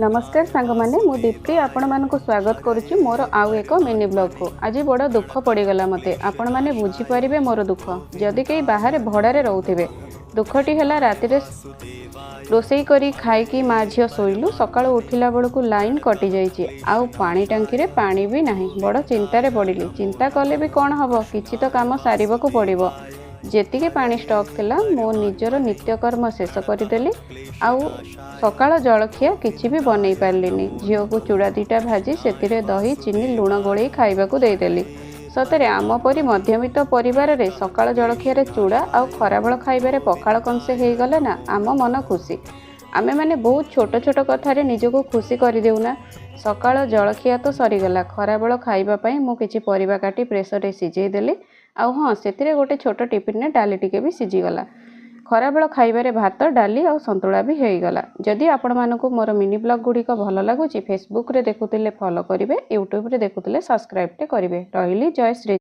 नमस्कार सांग माने मु दीप्ति आपण मानक स्वागत करुच्ची मोर आउ एक मिनी ब्लॉग को। आज बड़ दुख पड़गला मते आपण माने बुझी पारिबे मोर दुख। जदि कई बाहर भड़ारे रहउथिबे दुखटी है राति रोसई करी खाईकी माँ झील शोलु सकाळु उठिला बेलू लाइन कटि जाइए आउ पानी टांकी रे पानी भी नहीं। बड़ चिंतार पड़िली। चिंता कले भी कौन हम किछि तो काम सारिबाकू पड़िबो। जेतिके पानी स्टॉक थिला मो निजर नित्यकर्म शेष करदेली। आउ सकाळ जलखिया किछि भी बनै पारलिनी। झील को चूड़ा दीटा भाजी से दही चीनी लुण गोलई खाइबाकू देदेली। सतरे आम परी मध्यमित परिवार रे सकाळ जलखिया चूड़ा आउ खराबेल खाइबारे पखाळ कंसे हो गले ना आम मन खुशी। आमे माने बहुत छोट छोट कथारे निजको खुशी कर देउना। सकाळ जलखिया तो सरीगला। खराबेल खाइबा पई मु किछि परिबा काटी प्रेसर रे सिझेई देली। आउ हाँ से गोटे छोट टिफिन ने डाली टिके भी सिझीगला। खराबेल खाइबारे भात डाली और संतुला भी हो गला। जदि आपण मानकु मोर मिनी ब्लॉग गुड़िक भल लगुच फेसबुक रे देखुतिले फॉलो करिवे, यूट्यूब रे देखुतिले सब्सक्राइब टे करिवे। रहिली जय श्री।